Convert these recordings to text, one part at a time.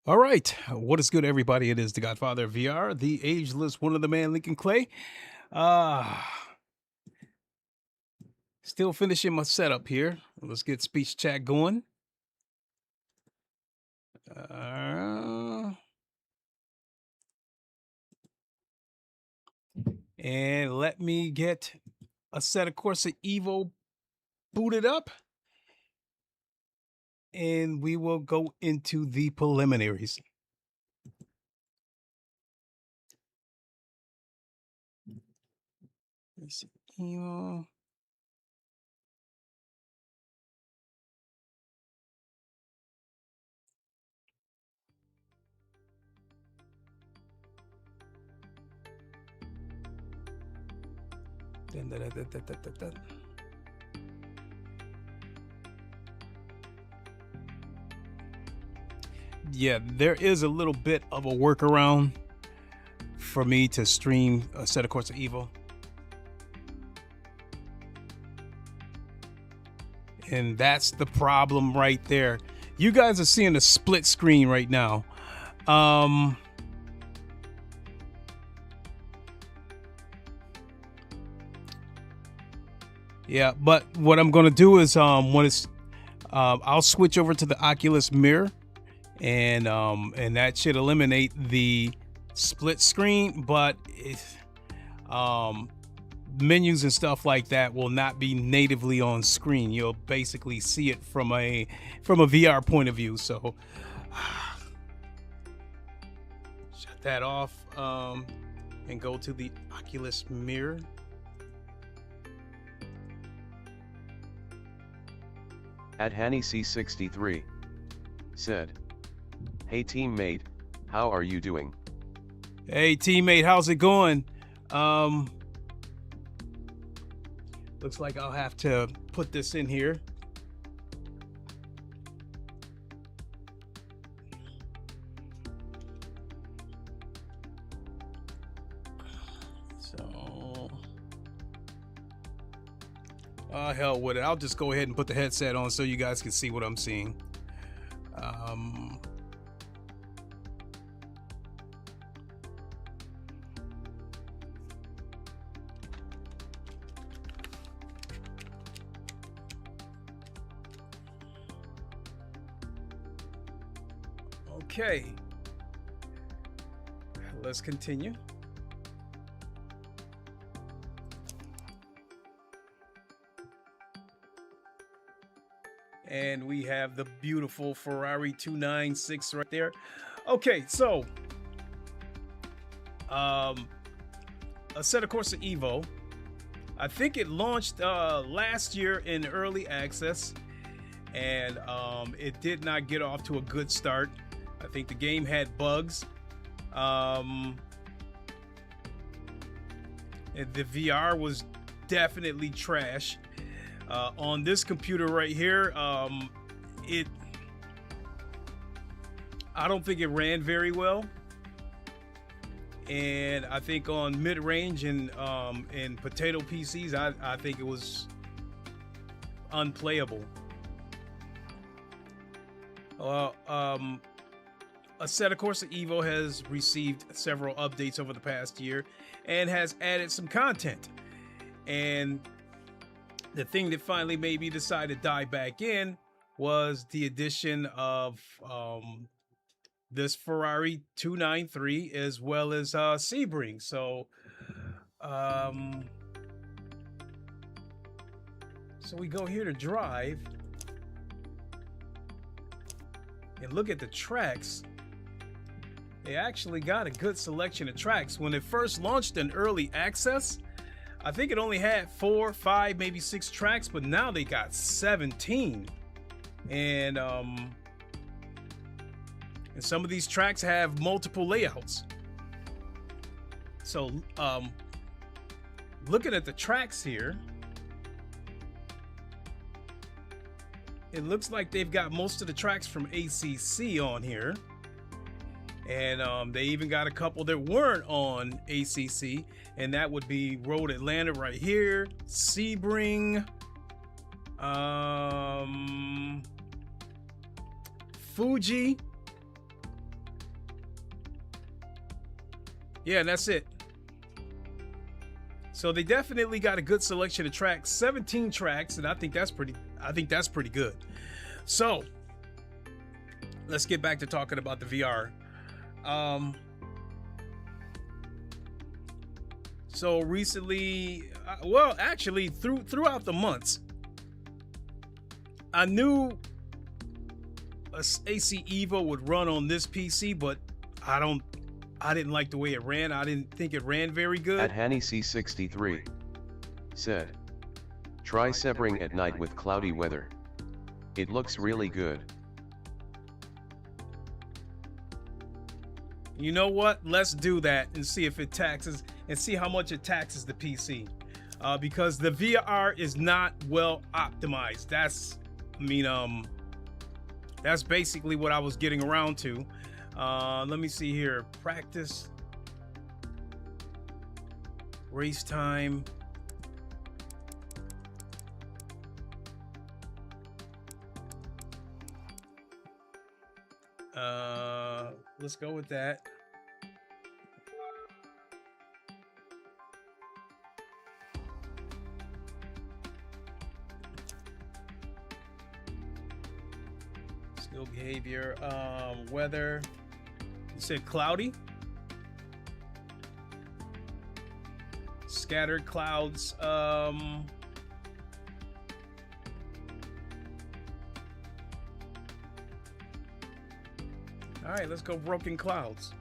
All right, what is good, everybody? It is the Godfather of VR, the ageless one of the man, Lincoln Clay. Still finishing my setup here. Let's get speech chat going. And let me get Assetto Corsa Evo booted up, and we will go into the preliminaries. Let's see. Evo. Yeah, there is a little bit of a workaround for me to stream Assetto Corsa Evo. And that's the problem right there. You guys are seeing a split screen right now. Yeah, but what I'm gonna do is when it's I'll switch over to the Oculus mirror, and that should eliminate the split screen, but menus and stuff like that will not be natively on screen. You'll basically see it from a VR point of view. So shut that off and go to the Oculus mirror. At HannyC63 said, "Hey teammate, how are you doing?" Hey teammate, how's it going? Looks like I'll have to put this in here. So, hell with it. I'll just go ahead and put the headset on so you guys can see what I'm seeing. Okay, let's continue. And we have the beautiful Ferrari 296 right there. Okay, so Assetto Corsa Evo, I think it launched last year in early access, and it did not get off to a good start. I think the game had bugs. The VR was definitely trash. On this computer right here, I don't think it ran very well. And I think on mid-range and potato PCs, I think it was unplayable. Assetto Corsa Evo has received several updates over the past year and has added some content. And the thing that finally made me decide to dive back in was the addition of this Ferrari 293 as well as Sebring. So so we go here to drive and look at the tracks. They actually got a good selection of tracks. When it first launched in early access, I think it only had 4, 5, maybe 6 tracks, but now they got 17. And some of these tracks have multiple layouts. So looking at the tracks here, it looks like they've got most of the tracks from ACC on here. And they even got a couple that weren't on ACC, and that would be Road Atlanta right here, Sebring, Fuji. Yeah, and that's it. So they definitely got a good selection of tracks, 17 tracks, and I think that's pretty good. So let's get back to talking about the VR. So recently, well, actually throughout the months, I knew AC Evo would run on this PC, but I didn't like the way it ran. I didn't think it ran very good. At HannyC63 said, "Try Sebring at night with cloudy weather. It looks really good." You know what? Let's do that and see if it taxes, and see how much it taxes the PC. because the VR is not well optimized. That's basically what I was getting around to. Let me see here. Practice, race time. Let's go with that. Skill behavior, weather. You said cloudy. Scattered clouds. All right, let's go broken clouds.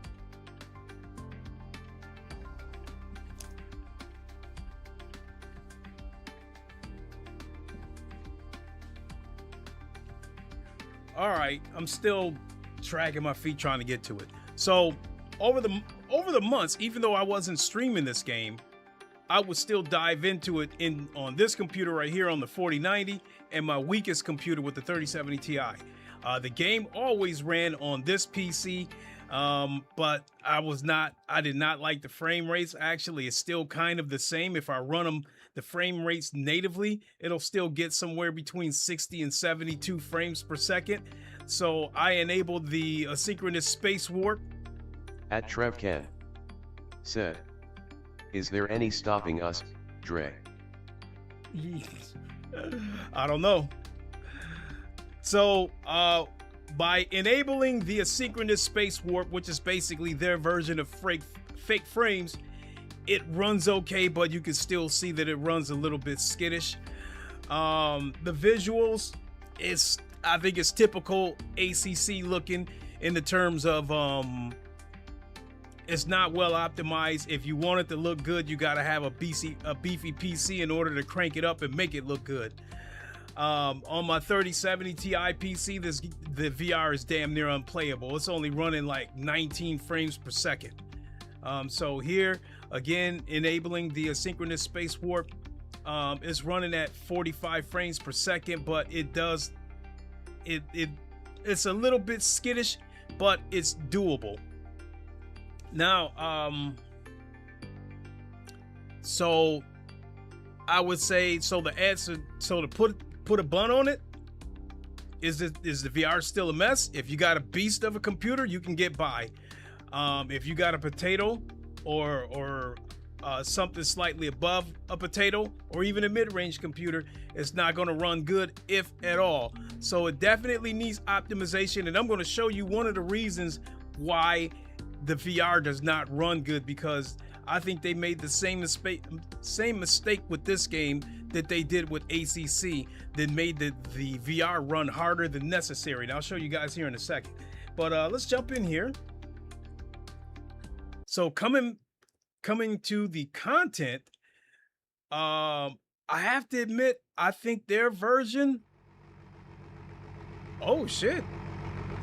All right, I'm still dragging my feet trying to get to it. So over the months, even though I wasn't streaming this game, I would still dive into it on this computer right here on the 4090 and my weakest computer with the 3070 Ti. The game always ran on this PC, but I did not like the frame rates. Actually, it's still kind of the same. If I run the frame rates natively, it'll still get somewhere between 60 and 72 frames per second. So I enabled the asynchronous space warp. At Trevcan said, "Is there any stopping us, Dre?" I don't know. So by enabling the asynchronous space warp, which is basically their version of fake frames, it runs okay, but you can still see that it runs a little bit skittish. The visuals I think it's typical ACC looking in the terms of it's not well optimized. If you want it to look good, you got to have a beefy PC in order to crank it up and make it look good. On my 3070 Ti PC, the VR is damn near unplayable. It's only running like 19 frames per second. So here, again, enabling the asynchronous space warp, it's running at 45 frames per second, but it's a little bit skittish, but it's doable. Now, so I would say, so the answer, so to put a bun on it, is the VR still a mess? If you got a beast of a computer, you can get by. If you got a potato or something slightly above a potato, or even a mid-range computer, it's not going to run good, if at all. So it definitely needs optimization, and I'm going to show you one of the reasons why the VR does not run good, because I think they made the same mistake with this game that they did with ACC, that made the VR run harder than necessary. And I'll show you guys here in a second. But let's jump in here. So coming to the content, I have to admit, I think their version, oh shit,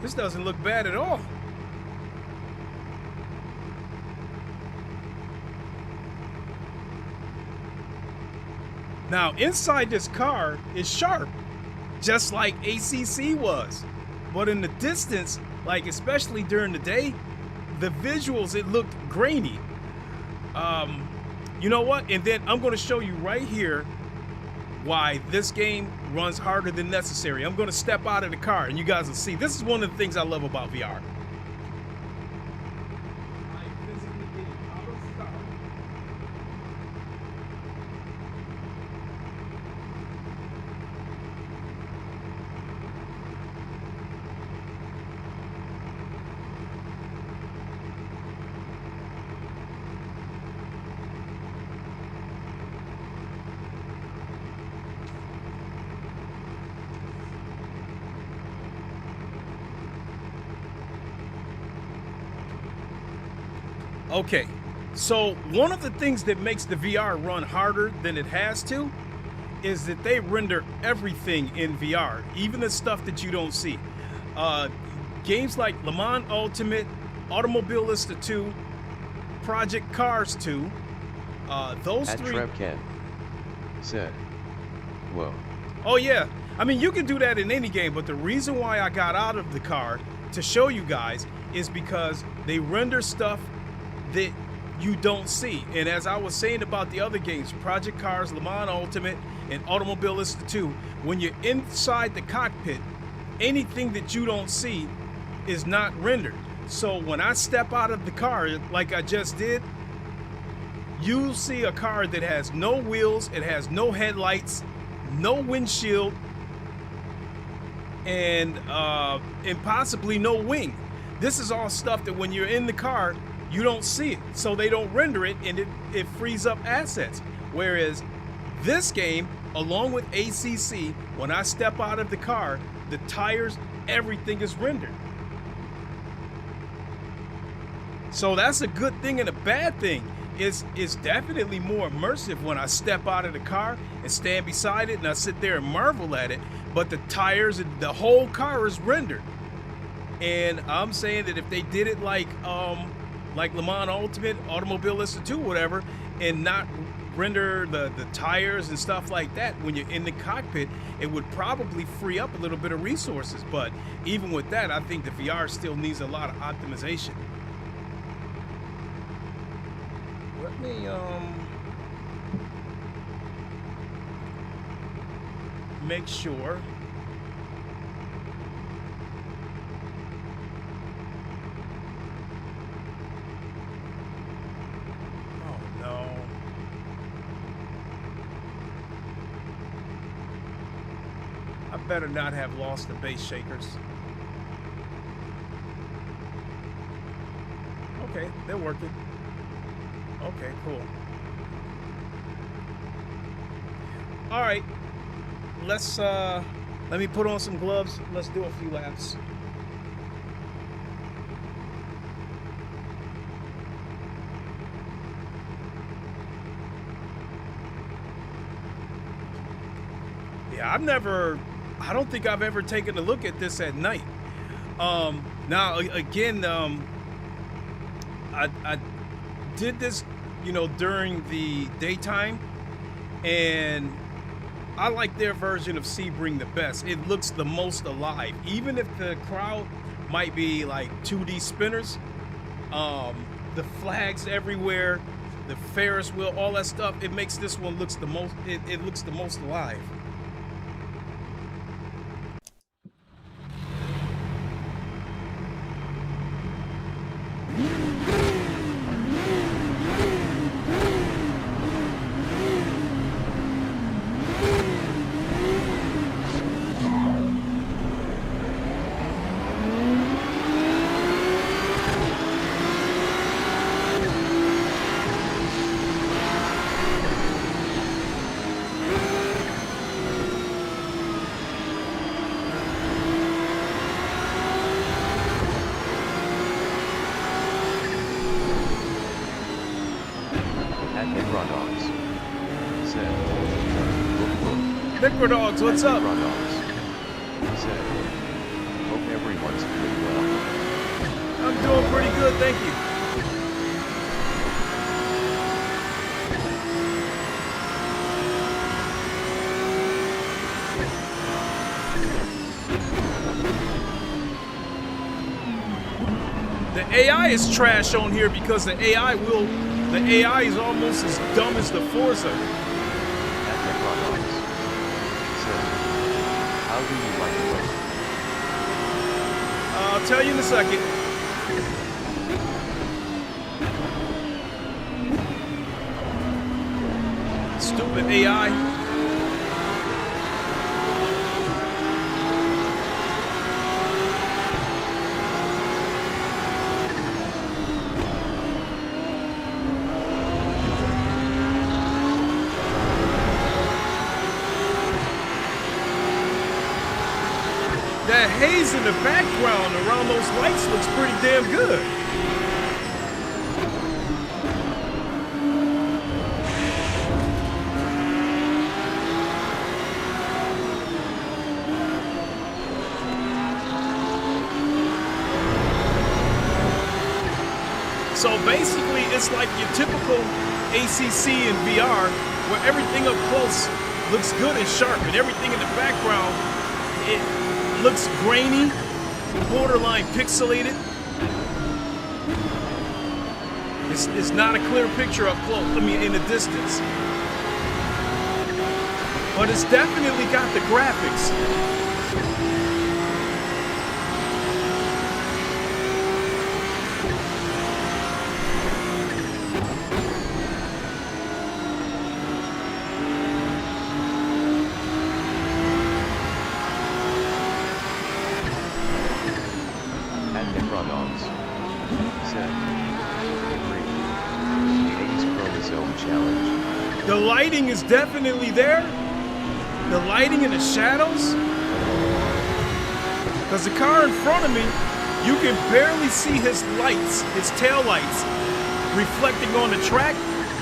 this doesn't look bad at all. Now, inside this car is sharp, just like ACC was. But in the distance, like especially during the day, the visuals, it looked grainy. You know what? And then I'm going to show you right here why this game runs harder than necessary. I'm going to step out of the car and you guys will see. This is one of the things I love about VR. Okay, so one of the things that makes the VR run harder than it has to is that they render everything in VR, even the stuff that you don't see. Games like Le Mans Ultimate, Automobilista 2, Project Cars 2, those At three. Trevcan Said. Whoa. Oh yeah, I mean, you can do that in any game, but the reason why I got out of the car to show you guys is because they render stuff that you don't see. And as I was saying about the other games, Project Cars, Le Mans Ultimate, and Automobilista 2, when you're inside the cockpit, anything that you don't see is not rendered. So when I step out of the car, like I just did, you'll see a car that has no wheels, it has no headlights, no windshield, and possibly no wing. This is all stuff that when you're in the car, you don't see it. So they don't render it, and it frees up assets. Whereas this game, along with ACC, when I step out of the car, the tires, everything is rendered. So that's a good thing and a bad thing. It's definitely more immersive when I step out of the car and stand beside it and I sit there and marvel at it. But the tires and the whole car is rendered. And I'm saying that if they did it like Le Mans Ultimate, Automobilista 2, whatever, and not render the tires and stuff like that when you're in the cockpit, it would probably free up a little bit of resources. But even with that, I think the VR still needs a lot of optimization. Let me make sure. Oh no. I better not have lost the base shakers. Okay, they're working. Okay, cool. All right, let me put on some gloves. Let's do a few laps. Yeah, I don't think I've ever taken a look at this at night. Now again, I did this, during the daytime, and I like their version of Sebring the best. It looks the most alive, even if the crowd might be like 2D spinners. The flags everywhere, the Ferris wheel, all that stuff. It makes this one looks the most. It looks the most alive. Dogs, what's up? Said, hope everyone's doing well. I'm doing pretty good, thank you. The AI is trash on here because the AI is almost as dumb as the Forza. How do you like the weather? I'll tell you in a second. Stupid AI. That haze in the background around those lights looks pretty damn good. So basically, it's like your typical ACC and VR, where everything up close looks good and sharp, and everything in the background, it looks grainy, borderline pixelated. It's not a clear picture up close, I mean in the distance. But it's definitely got the graphics. The lighting is definitely there. The lighting and the shadows. Because the car in front of me, you can barely see his lights, his tail lights, reflecting on the track.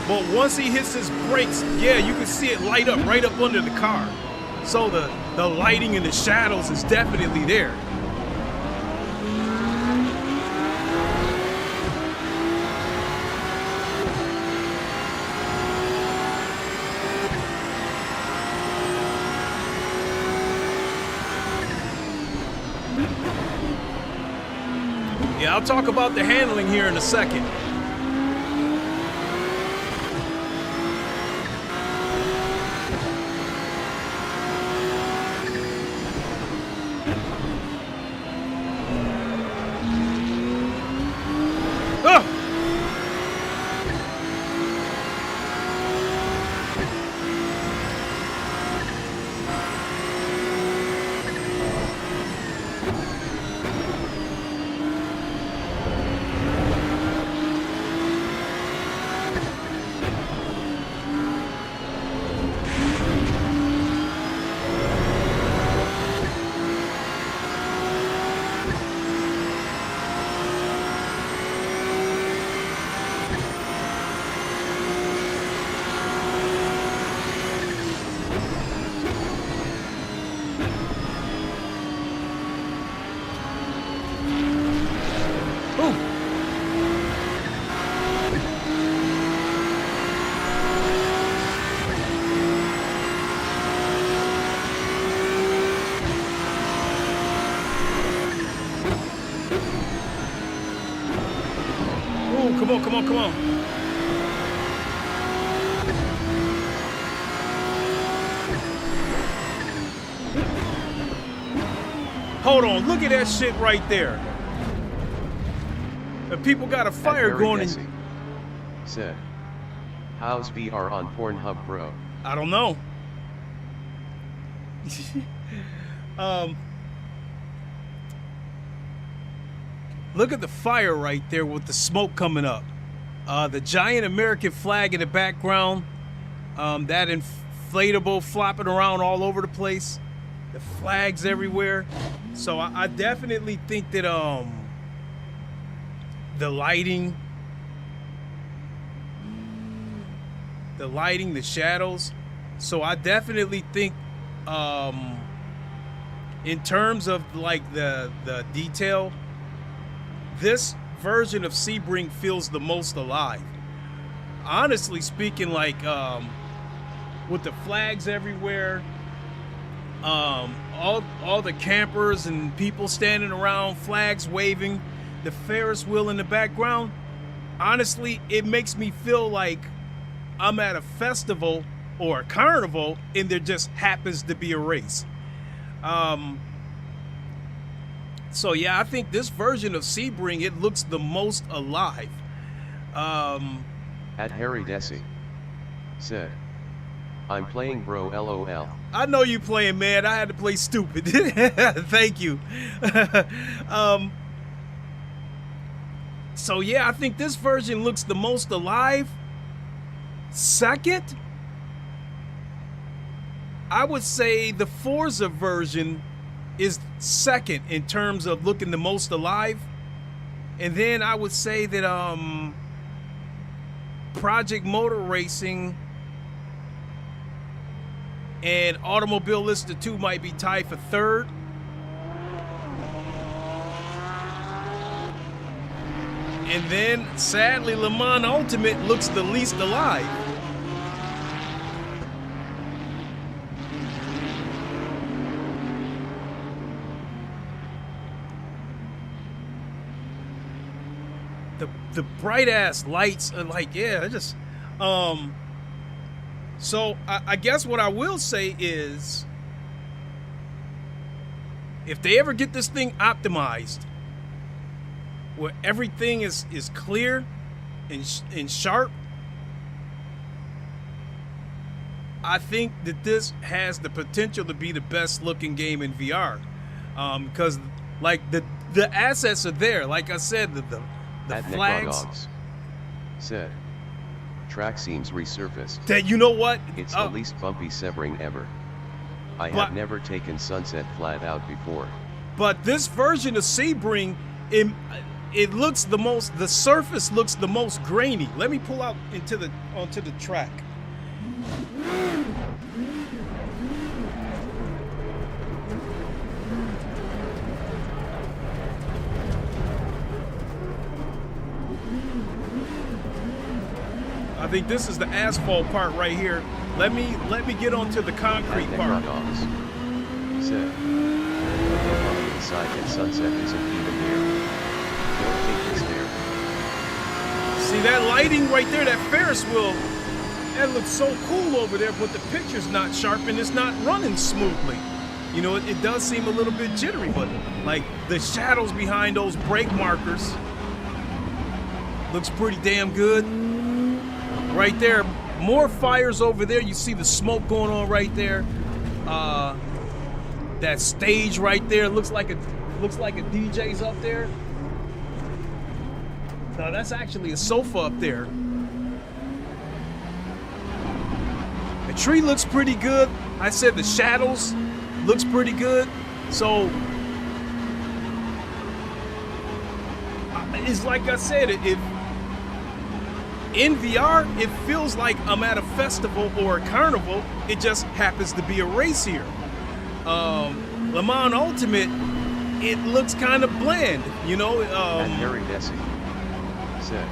But once he hits his brakes, yeah, you can see it light up right up under the car. So the lighting and the shadows is definitely there. Yeah, I'll talk about the handling here in a second. Come on. Hold on, look at that shit right there. And people got a fire going in. Said, how's VR on Pornhub, bro? I don't know. Look at the fire right there with the smoke coming up. The giant American flag in the background. That inflatable flopping around all over the place. The flags everywhere. So I definitely think that the lighting, the shadows. So I definitely think in terms of like the detail, this version of Sebring feels the most alive. Honestly speaking, like with the flags everywhere, all the campers and people standing around, flags waving, the Ferris wheel in the background, honestly, it makes me feel like I'm at a festival or a carnival and there just happens to be a race. So yeah, I think this version of Sebring, it looks the most alive. At Harry Desi said, I'm playing, bro, LOL. I know you playing, man. I had to play stupid. Thank you. So yeah, I think this version looks the most alive. Second, I would say the Forza version is second in terms of looking the most alive. And then I would say that Project Motor Racing and Automobilista 2 might be tied for third. And then sadly Le Mans Ultimate looks the least alive. the bright ass lights are like, yeah, it just so I guess what I will say is, if they ever get this thing optimized where everything is clear and sharp, I think that this has the potential to be the best looking game in VR, because like the assets are there. Like I said, the flags. Said, track seems resurfaced. That, you know what? It's the least bumpy Sebring ever. I have never taken Sunset flat out before. But this version of Sebring, it looks the surface looks the most grainy. Let me pull out onto the track. I think this is the asphalt part right here. Let me get onto the concrete part. Said, inside and Sunset isn't even here. Don't think it's there. See that lighting right there, that Ferris wheel, that looks so cool over there, but the picture's not sharp and it's not running smoothly. You know, it does seem a little bit jittery, but like the shadows behind those brake markers looks pretty damn good. Right there, more fires over there. You see the smoke going on right there. That stage right there looks like a DJ's up there. No, that's actually a sofa up there. The tree looks pretty good. I said the shadows looks pretty good. So it's like I said, if in VR, it feels like I'm at a festival or a carnival. It just happens to be a race here. Le Mans Ultimate, it looks kind of bland, you know. And Harry Desi said,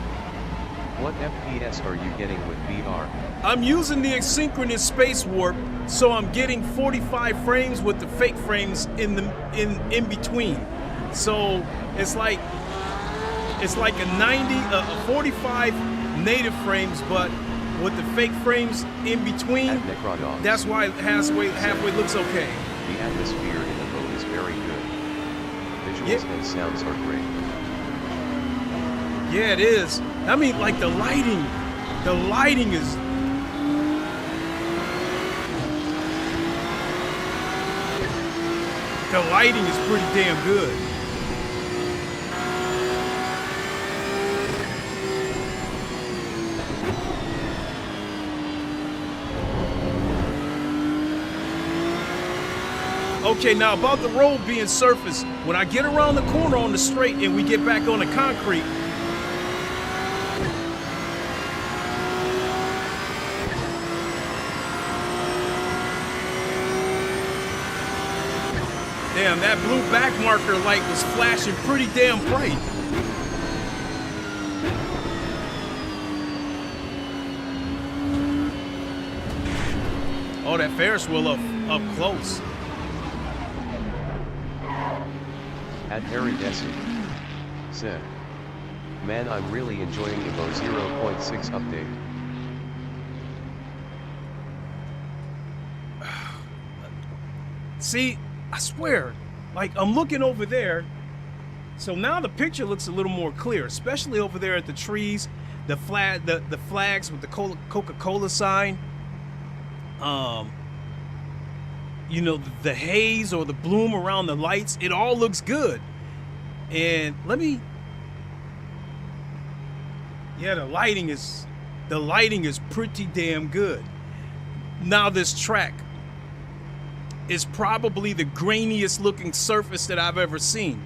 what FPS are you getting with VR? I'm using the asynchronous space warp, so I'm getting 45 frames with the fake frames in between. So it's like a 45 native frames, but with the fake frames in between. That's why it halfway looks okay. The atmosphere in the boat is very good. Visuals and sounds are great. Yeah, it is. I mean, like the lighting is. The lighting is pretty damn good. Okay, now about the road being surfaced, when I get around the corner on the straight and we get back on the concrete, damn, that blue back marker light was flashing pretty damn bright. Oh, that Ferris wheel up close. At Harry Desi said, man, I'm really enjoying EVO 0.6 update. See, I swear, like I'm looking over there, so now the picture looks a little more clear, especially over there at the trees, the flags with the Coca-Cola sign. You know, the haze or the bloom around the lights, it all looks good. And yeah, the lighting is pretty damn good. Now this track is probably the grainiest looking surface that I've ever seen.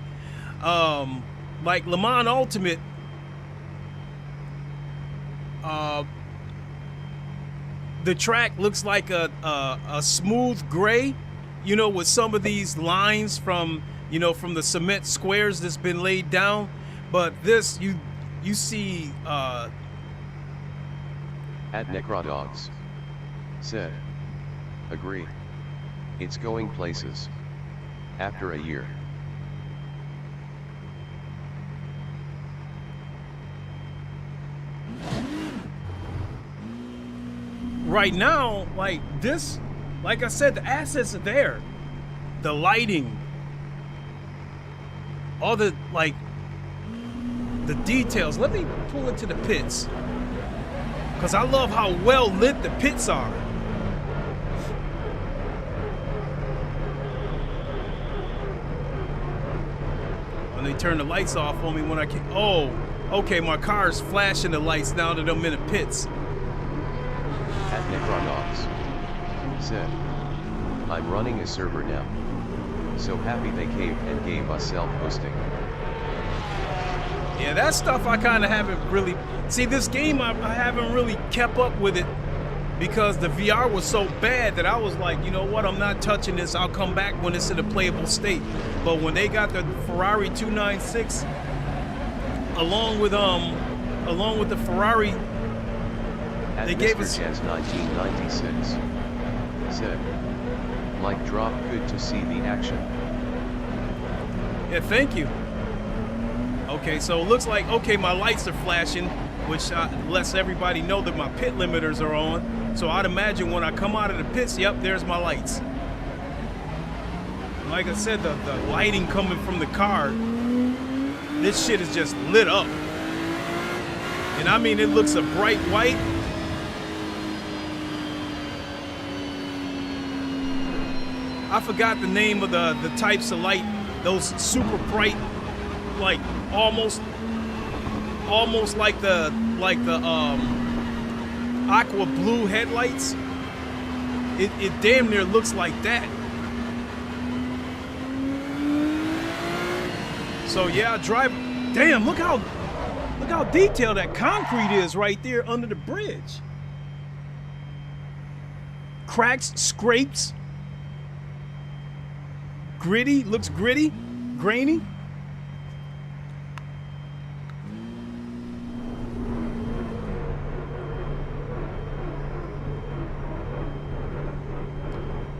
Like Le Mans Ultimate, the track looks like a smooth gray, you know, with some of these lines from the cement squares that's been laid down. But this, you see. At Necrodogs said, agree. It's going places. After a year. right now, like this, like I said, the assets are there. The lighting, all the, like, the details. Let me pull into the pits, because I love how well lit the pits are. When they turn the lights off on me when I can, oh, okay, my car's flashing the lights now that I'm in the pits. At Necronox said, I'm running a server now. So happy they came and gave us self-hosting. Yeah, that stuff I kind of haven't really... See, this game, I haven't really kept up with it because the VR was so bad that I was like, you know what, I'm not touching this. I'll come back when it's in a playable state. But when they got the Ferrari 296, along with the Ferrari, at they Mr. gave us... Jazz 1996 said, like drop, good to see the action. Yeah, thank you. Okay, so it looks like, okay, my lights are flashing, which lets everybody know that my pit limiters are on. So I'd imagine when I come out of the pits, yep, there's my lights. Like I said, the lighting coming from the car, this shit is just lit up. And I mean, it looks a bright white. I forgot the name of the types of light, those super bright, like almost like the aqua blue headlights. It damn near looks like that. So yeah, I drive. Damn, look how detailed that concrete is right there under the bridge. Cracks, scrapes. Gritty, looks gritty, grainy.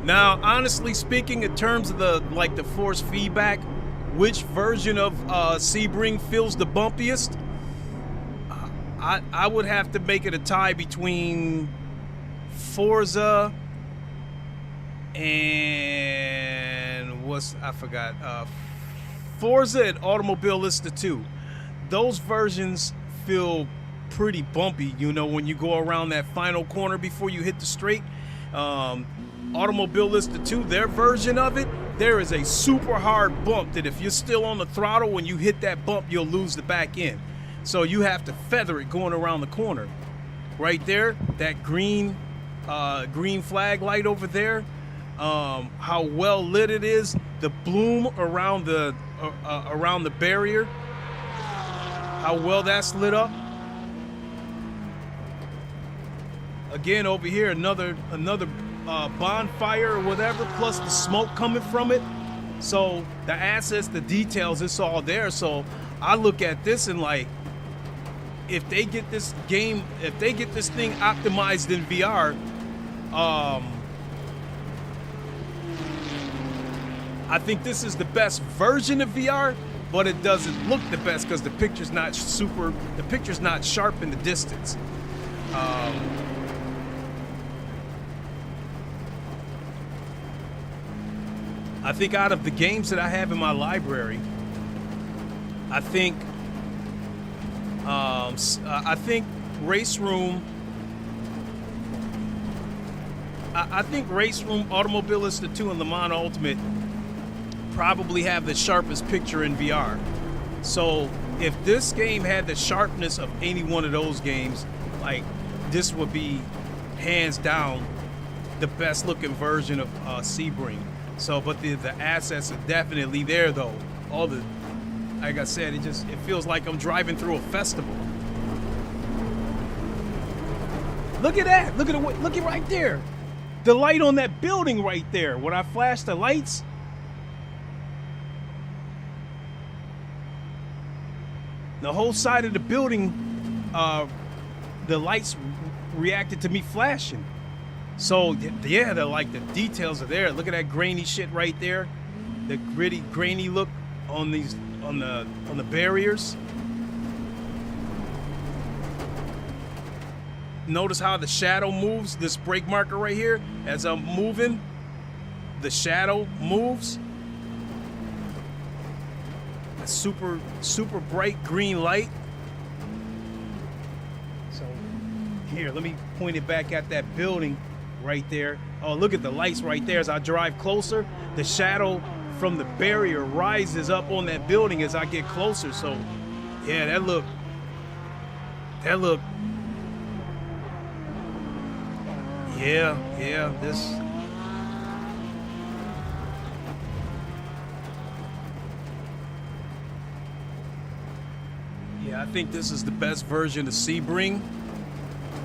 Now, honestly speaking, in terms of the force feedback, which version of Sebring feels the bumpiest? I would have to make it a tie between Forza and Forza and Automobilista 2. Those versions feel pretty bumpy, you know, when you go around that final corner before you hit the straight. Automobilista 2, their version of it, there is a super hard bump that if you're still on the throttle, when you hit that bump, you'll lose the back end. So you have to feather it going around the corner. Right there, that green flag light over there, how well lit it is, the bloom around the barrier, how well that's lit up. Again, over here, another bonfire or whatever, plus the smoke coming from it. So the assets, the details, it's all there. So I look at this and like, if they get this thing optimized in VR, I think this is the best version of VR, but it doesn't look the best because the picture's not sharp in the distance. I think out of the games that I have in my library, I think Race Room, Automobilista 2, and Le Mans Ultimate probably have the sharpest picture in VR. So if this game had the sharpness of any one of those games, like, this would be hands down the best looking version of Sebring. So, but the assets are definitely there though. All the, like I said, it feels like I'm driving through a festival. Look at that, look at right there. The light on that building right there. When I flash the lights, the whole side of the building, the lights reacted to me flashing. So yeah, the details are there. Look at that grainy shit right there. The gritty, grainy look on the barriers. notice how the shadow moves, this brake marker right here, as I'm moving, the shadow moves. A super bright green light. So here, let me point it back at that building right there. Oh, look at the lights right there. As I drive closer, the shadow from the barrier rises up on that building as I get closer. So yeah, that look yeah, this. Yeah, I think this is the best version of Sebring,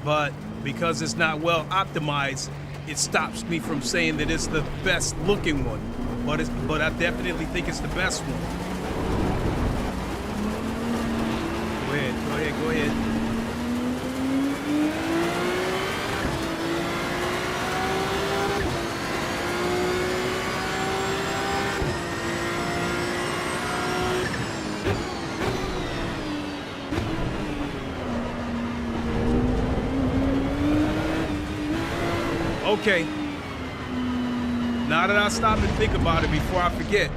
but because it's not well optimized, it stops me from saying that it's the best looking one. But I definitely think it's the best one. Go ahead. Okay, now that I stop and think about it before I forget,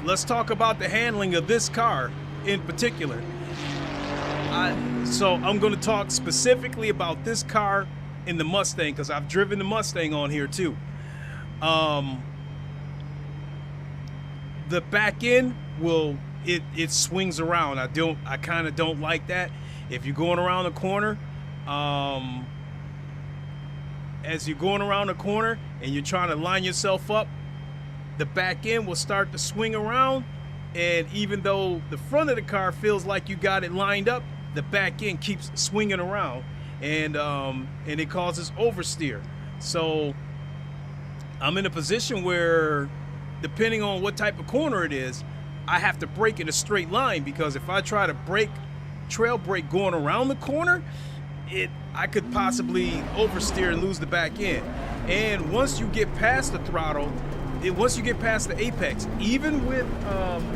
let's talk about the handling of this car in particular. So I'm going to talk specifically about this car in the Mustang, because I've driven the Mustang on here too. The back end it swings around. I kind of don't like that. If you're going around the corner, as you're going around the corner and you're trying to line yourself up, the back end will start to swing around, and even though the front of the car feels like you got it lined up, the back end keeps swinging around, and it causes oversteer. So I'm in a position where, depending on what type of corner it is, I have to brake in a straight line, because if I try to trail brake going around the corner, I could possibly oversteer and lose the back end. And once you get past the throttle, once you get past the apex, even with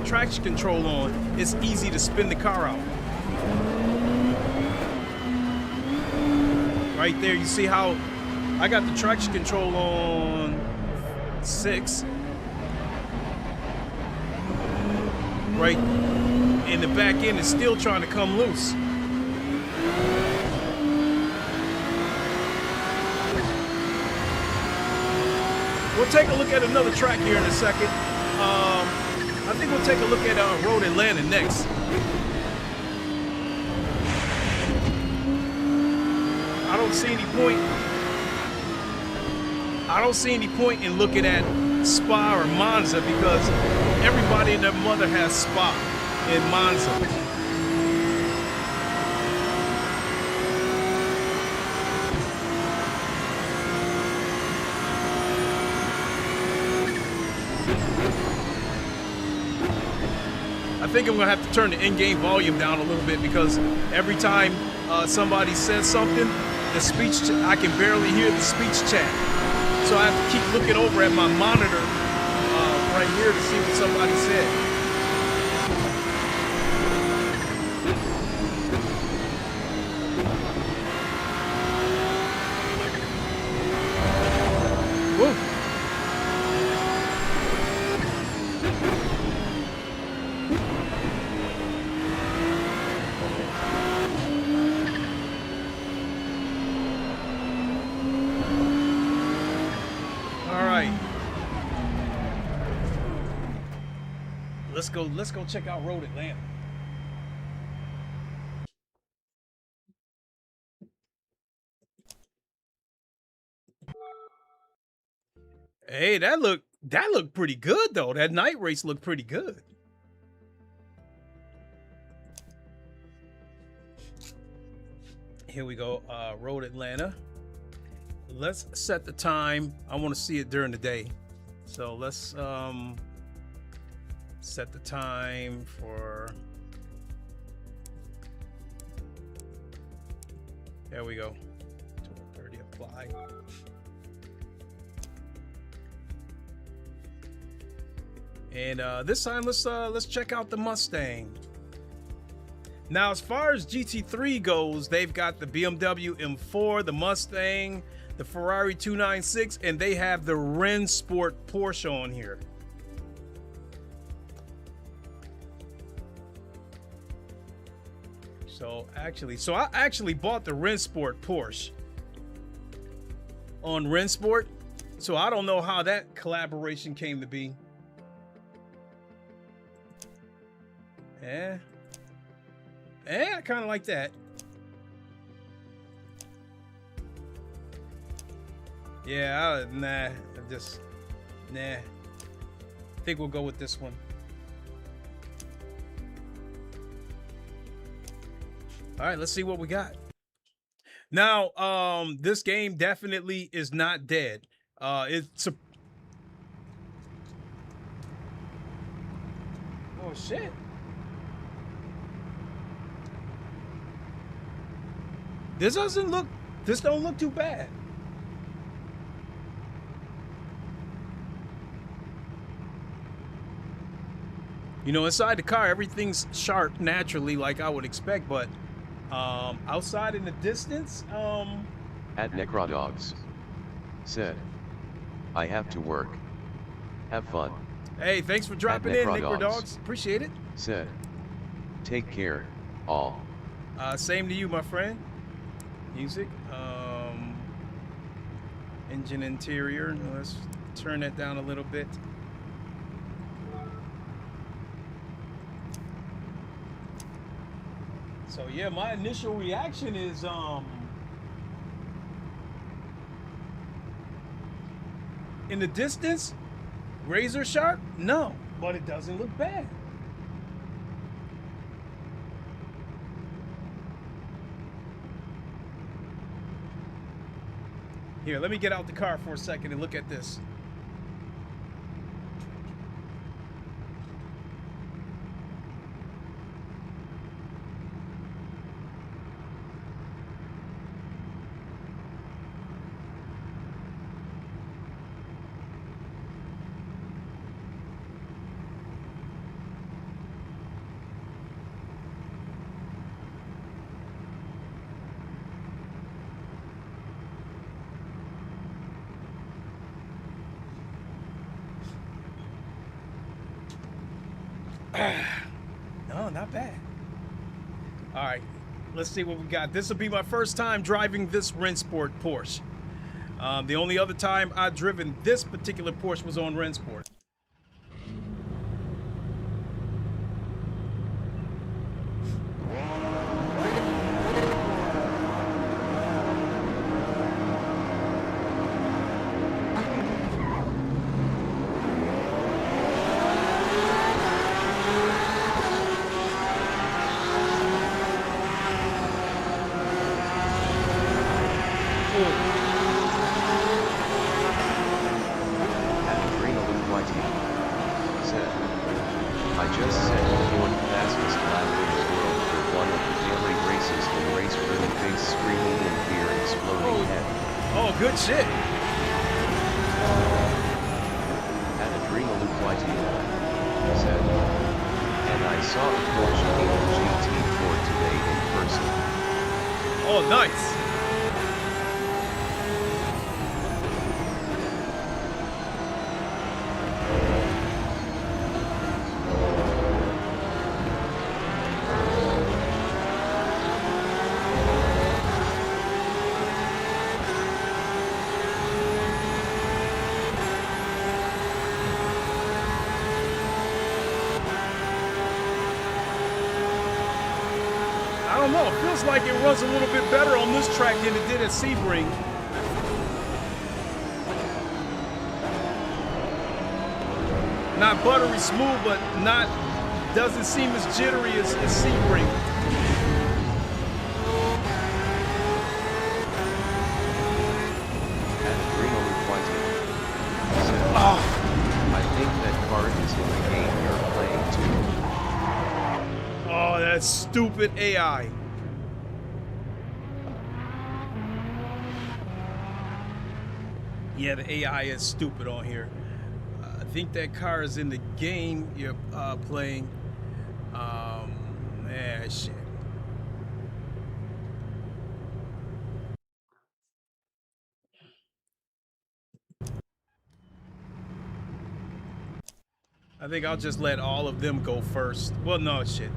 traction control on, it's easy to spin the car out. Right there, you see how I got the traction control on 6. Right, and the back end is still trying to come loose. We'll take a look at another track here in a second. I think we'll take a look at Road Atlanta next. I don't see any point in looking at Spa or Monza, because everybody and their mother has Spa and Monza. I think I'm gonna have to turn the in-game volume down a little bit, because every time somebody says something, I can barely hear the speech chat. So I have to keep looking over at my monitor right here to see what somebody said. Let's go check out Road Atlanta. Hey, that looked pretty good though. That night race looked pretty good. Here we go, Road Atlanta. Let's set the time. I want to see it during the day. So let's set the time for, there we go, 12:30 apply. And this time let's check out the Mustang. Now, as far as GT3 goes, they've got the BMW M4, the Mustang, the Ferrari 296, and they have the Rennsport Porsche on here. So I actually bought the Rennsport Porsche on Rennsport. So I don't know how that collaboration came to be. I kind of like that. Yeah, nah. I think we'll go with this one. All right, let's see what we got. Now, this game definitely is not dead. It's a... Oh, shit. This don't look too bad. You know, inside the car, everything's sharp naturally like I would expect, but outside in the distance, At Necrodogs said, I have to work. Have fun. Hey, thanks for dropping in, Necrodogs. Appreciate it. Said, take care, all. Same to you, my friend. Music. Engine interior. Let's turn that down a little bit. So yeah, my initial reaction is in the distance, razor sharp? No, but it doesn't look bad. Here, let me get out the car for a second and look at this. No, not bad. All right, let's see what we got. This will be my first time driving this Rennsport Porsche. The only other time I've driven this particular Porsche was on Rennsport. Good shit. At Adrenaluquite said, and I saw a Porsche Evo GT4 today in person. Oh, nice. I don't know, it feels like it runs a little bit better on this track than it did at Sebring. Not buttery smooth, but doesn't seem as jittery as Sebring. I think that car is in the game you're playing too. Oh, that stupid AI. Yeah, the AI is stupid on here. I think that car is in the game you're playing. Yeah, shit. I think I'll just let all of them go first. Well, no, shit.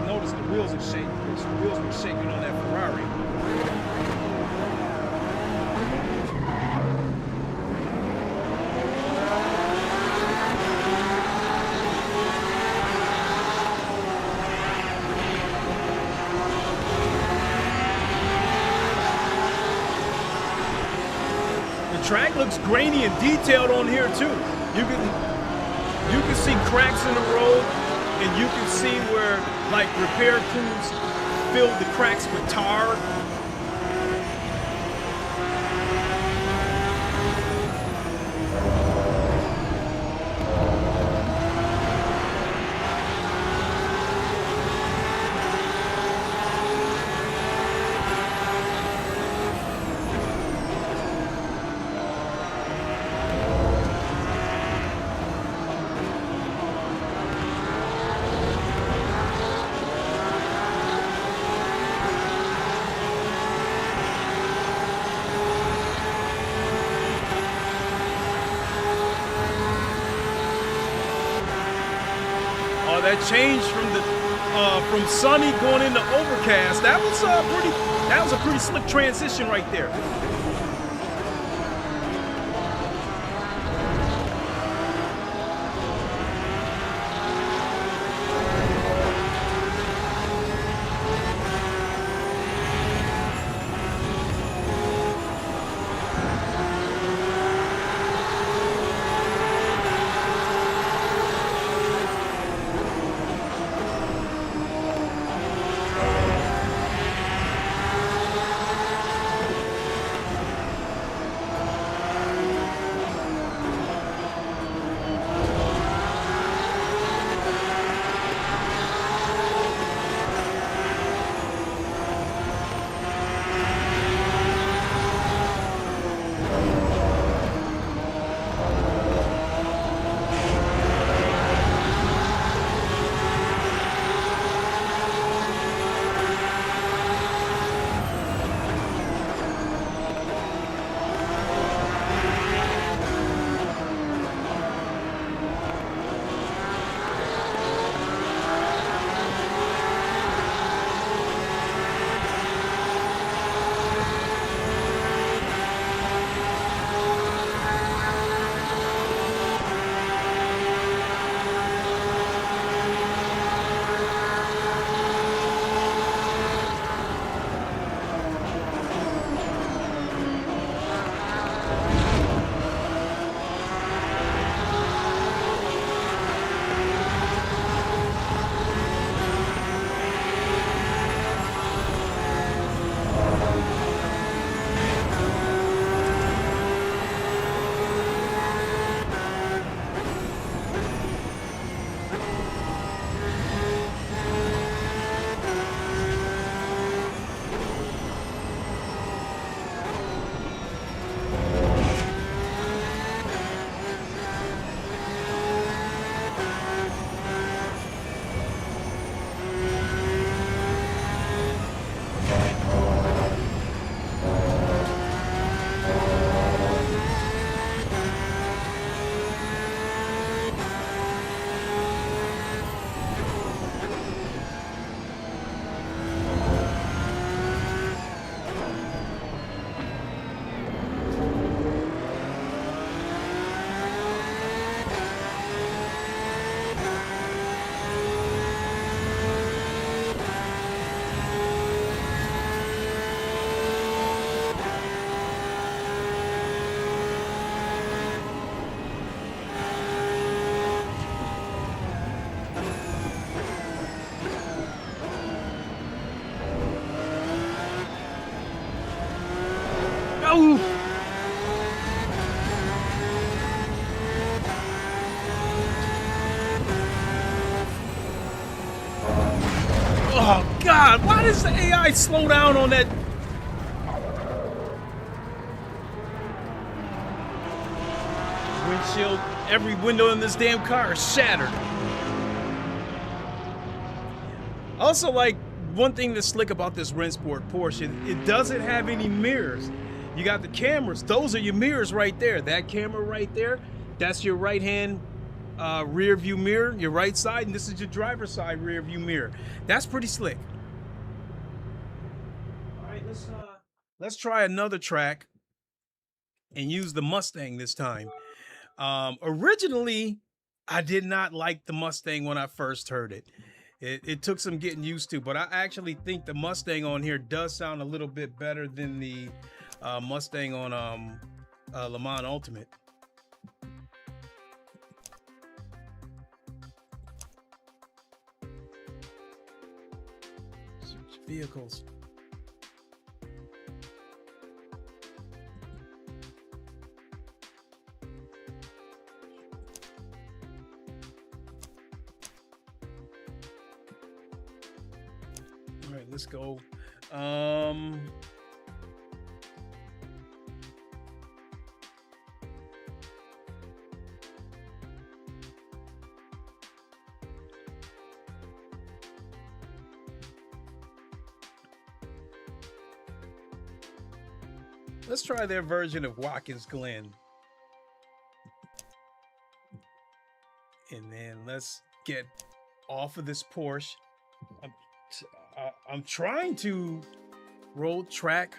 Notice the wheels are shaking. The wheels were shaking on that Ferrari. The track looks grainy and detailed on here too. You can see cracks in the road, and you can see where like repair crews filled the cracks with tar. That change from sunny going into overcast, that was a pretty slick transition right there. Oh God, why does the AI slow down on that? Windshield, every window in this damn car is shattered. Also, like, one thing that's slick about this Rennsport Porsche, it doesn't have any mirrors. You got the cameras, those are your mirrors right there. That camera right there, That's your right hand rear view mirror, your right side, and this is your driver's side rear view mirror. That's pretty slick. All right, let's try another track and use the Mustang this time. Originally, I did not like the Mustang when I first heard it. It took some getting used to, but I actually think the Mustang on here does sound a little bit better than the Mustang on Le Mans Ultimate. Search vehicles. All right, let's go. Let's try their version of Watkins Glen. And then let's get off of this Porsche. I'm trying to roll track.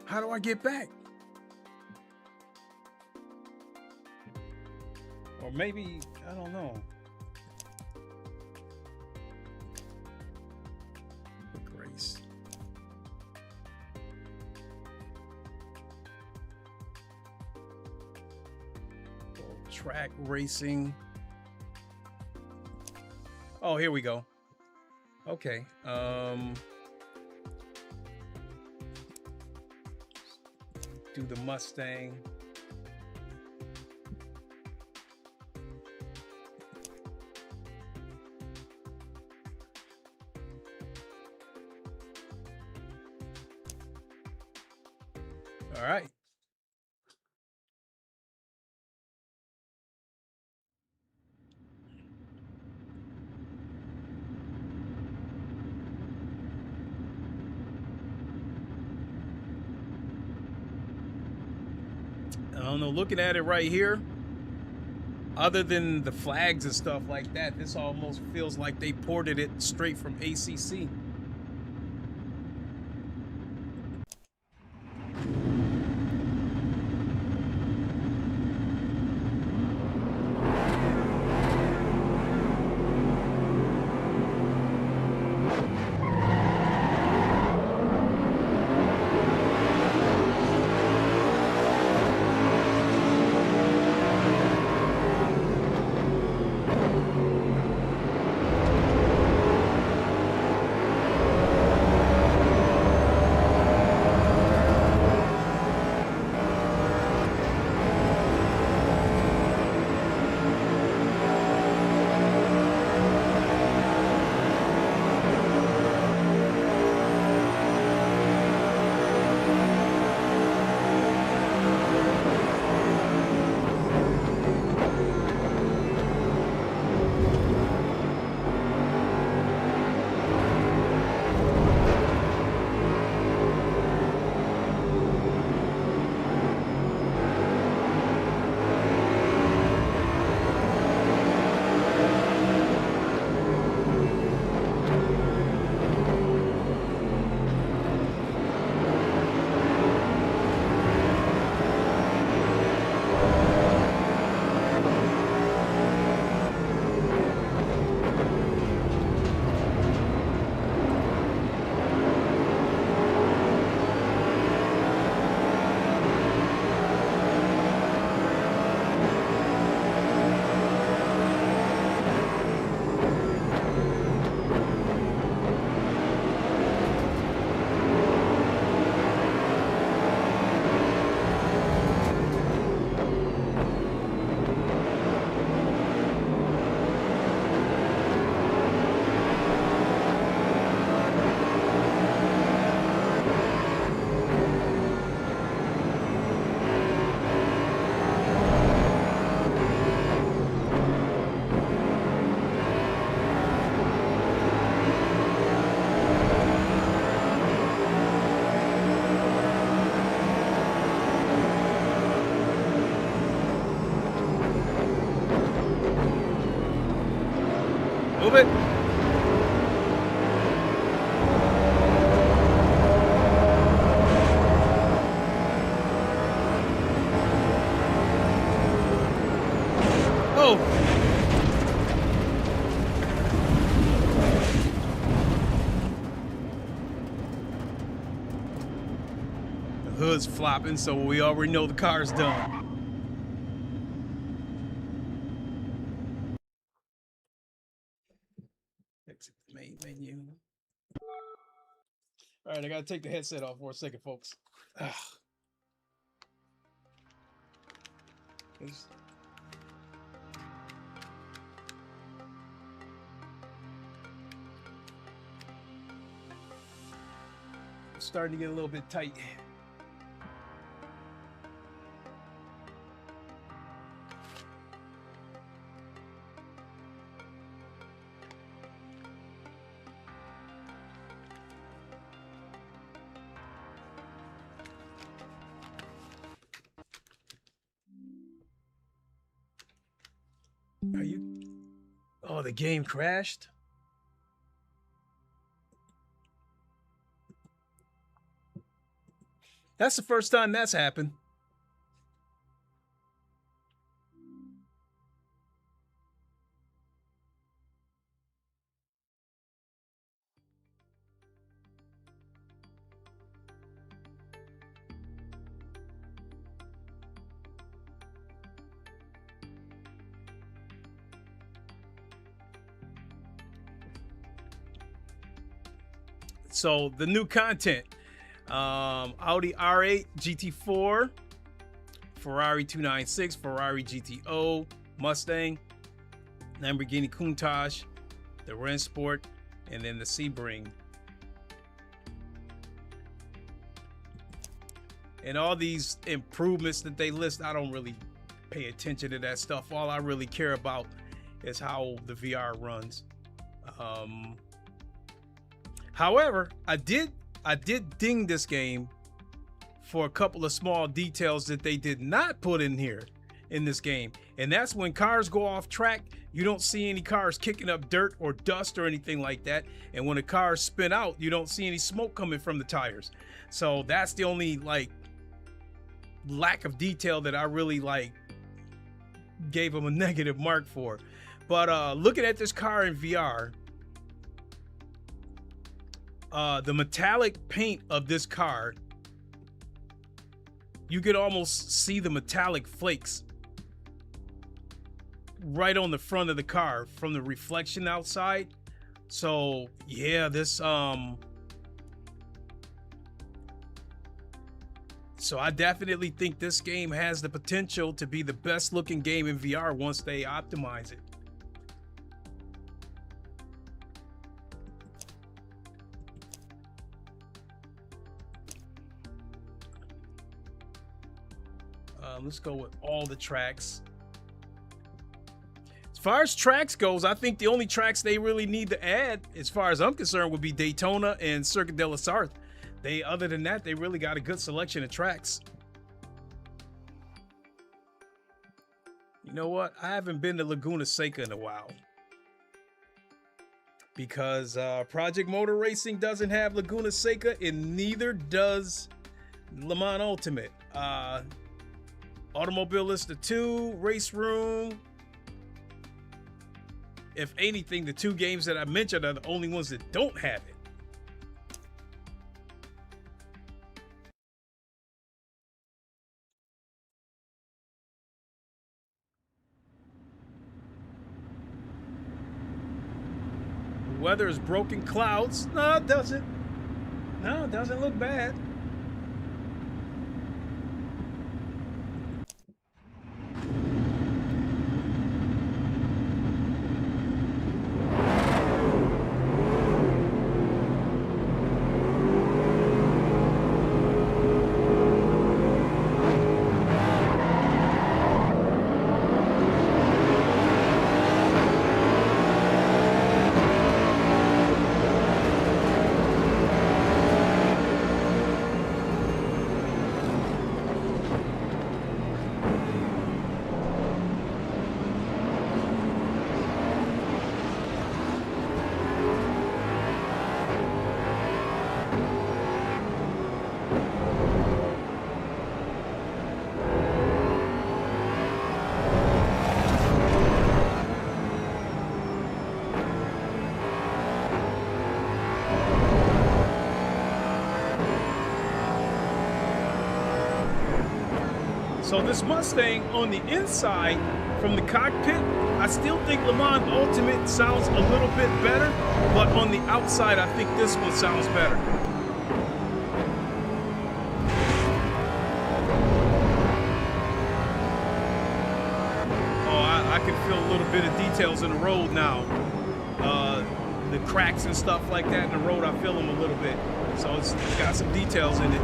How do I get back? Or maybe, I don't know. Grace. Track racing. Oh, here we go. Okay. Do the Mustang. All right. I don't know, looking at it right here, other than the flags and stuff like that, this almost feels like they ported it straight from ACC. Move it. Oh. The hood's flopping, so we already know the car's done. Exit the main menu. All right, I gotta take the headset off for a second, folks. Ugh. It's starting to get a little bit tight. Are you? Oh, the game crashed? That's the first time that's happened. So the new content, Audi R8 GT4, Ferrari 296, Ferrari GTO, Mustang, Lamborghini Countach, the Rennsport, and then the Sebring. And all these improvements that they list, I don't really pay attention to that stuff. All I really care about is how the VR runs. However, I did ding this game for a couple of small details that they did not put in here in this game. And that's when cars go off track, you don't see any cars kicking up dirt or dust or anything like that. And when the cars spin out, you don't see any smoke coming from the tires. So that's the only like lack of detail that I really like gave them a negative mark for. But looking at this car in VR, the metallic paint of this car, you could almost see the metallic flakes right on the front of the car from the reflection outside. So yeah, this so I definitely think this game has the potential to be the best looking game in VR once they optimize it. Let's go with all the tracks. As far as tracks goes, I think the only tracks they really need to add, as far as I'm concerned, would be Daytona and Circuit de la Sarthe. Other than that, they really got a good selection of tracks. You know what? I haven't been to Laguna Seca in a while, because Project Motor Racing doesn't have Laguna Seca, and neither does Le Mans Ultimate. Automobilista 2, Race Room. If anything, the two games that I mentioned are the only ones that don't have it. The weather is broken clouds. No, it doesn't. No, it doesn't look bad. So this Mustang on the inside from the cockpit, I still think Le Mans Ultimate sounds a little bit better, but on the outside, I think this one sounds better. Oh, I can feel a little bit of details in the road now. The cracks and stuff like that in the road, I feel them a little bit. So it's got some details in it.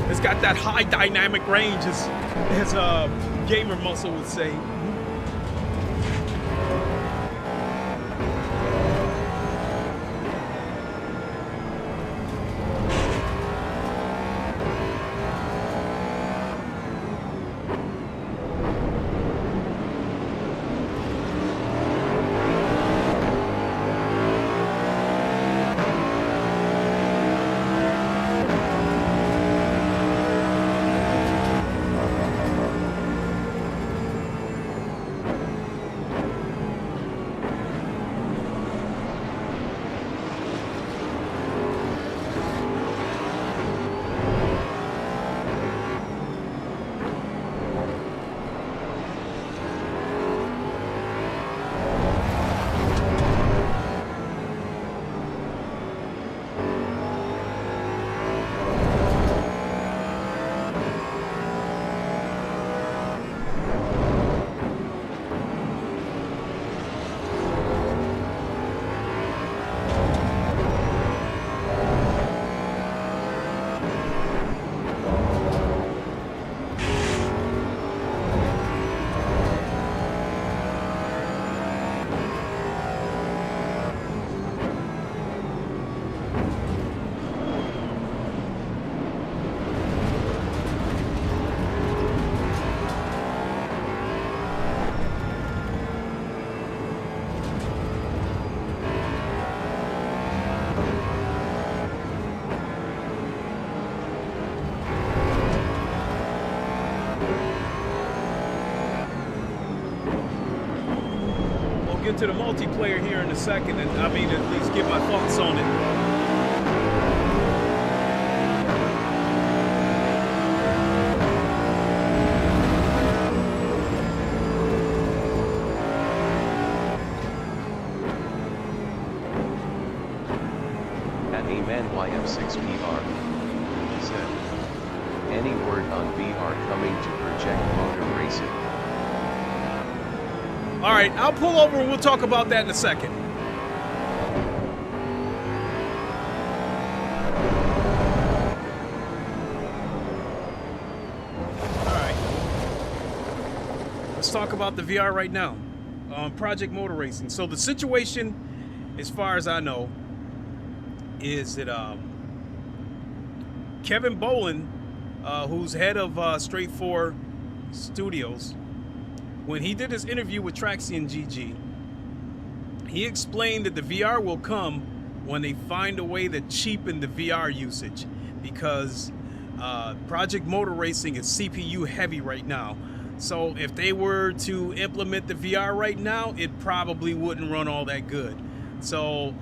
It's got that high dynamic range, as gamer muscle would say. To the multiplayer here in a second, and I mean at least give my thoughts on it. At AManYF6PR said, any word on VR coming to project motor racing? All right, I'll pull over and we'll talk about that in a second. All right. Let's talk about the VR right now. Project Motor Racing. So the situation, as far as I know, is that Kevin Bolin, who's head of Straight 4 Studios, when he did his interview with Traxian GG, he explained that the VR will come when they find a way to cheapen the VR usage, because Project Motor Racing is CPU heavy right now. So if they were to implement the VR right now, it probably wouldn't run all that good. So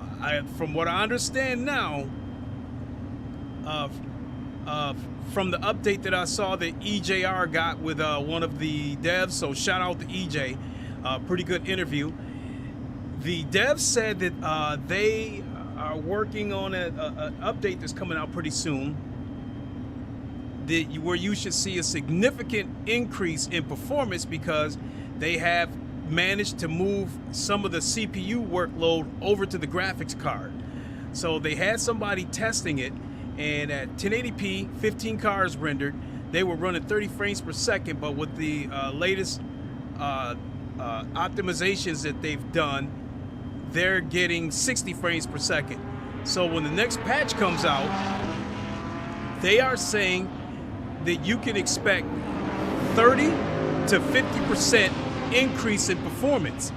from what I understand now, from the update that I saw that EJR got with one of the devs, so shout out to EJ, pretty good interview. The devs said that they are working on an update that's coming out pretty soon, where you should see a significant increase in performance, because they have managed to move some of the CPU workload over to the graphics card. So they had somebody testing it, and at 1080p, 15 cars rendered, they were running 30 frames per second, but with the latest optimizations that they've done, they're getting 60 frames per second. So when the next patch comes out, they are saying that you can expect 30 to 50% increase in performance.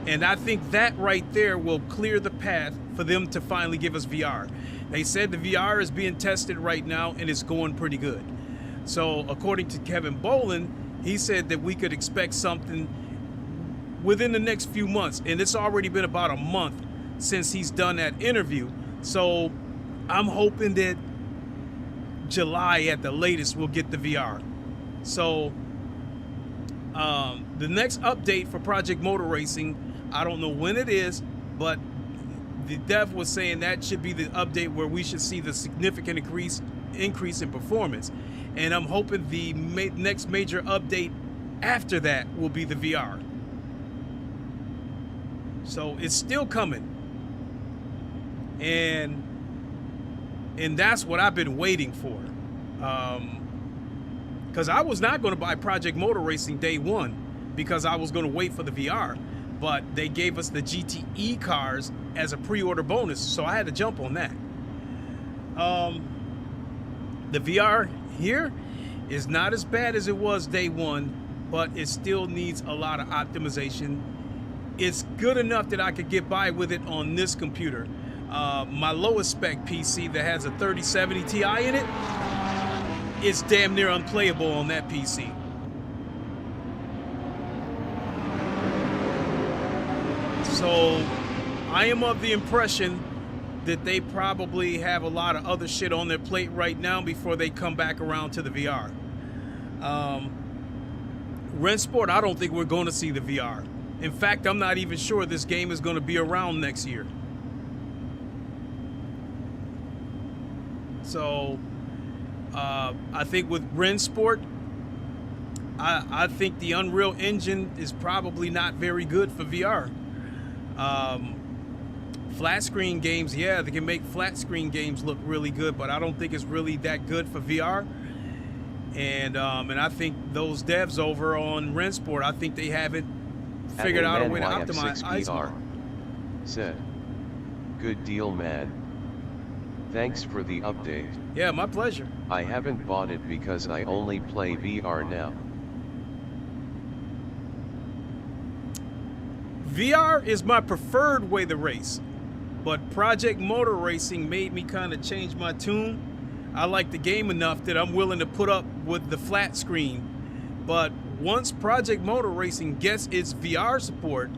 And I think that right there will clear the path for them to finally give us VR. They said the VR is being tested right now and it's going pretty good. So according to Kevin Boland, he said that we could expect something within the next few months. And it's already been about a month since he's done that interview. So I'm hoping that July at the latest we'll get the VR. So the next update for Project Motor Racing, I don't know when it is, but the dev was saying that should be the update where we should see the significant increase in performance. And I'm hoping the next major update after that will be the VR. So it's still coming. And that's what I've been waiting for. Because I was not going to buy Project Motor Racing day one because I was going to wait for the VR. But they gave us the GTE cars as a pre-order bonus, so I had to jump on that. The VR here is not as bad as it was day one, but it still needs a lot of optimization. It's good enough that I could get by with it on this computer. My lowest spec PC that has a 3070 Ti in it, it's damn near unplayable on that PC. So I am of the impression that they probably have a lot of other shit on their plate right now before they come back around to the VR. Rensport, I don't think we're going to see the VR. In fact, I'm not even sure this game is going to be around next year. So I think with Rensport, I think the Unreal Engine is probably not very good for VR. Flat screen games, yeah, they can make flat screen games look really good, but I don't think it's really that good for VR. And I think those devs over on Rensport, I think they haven't figured out a way to optimize iSmart. Said, good deal, man. Thanks for the update. Yeah, my pleasure. I haven't bought it because I only play VR now. VR is my preferred way to race, but Project Motor Racing made me kind of change my tune. I like the game enough that I'm willing to put up with the flat screen, but once Project Motor Racing gets its VR support,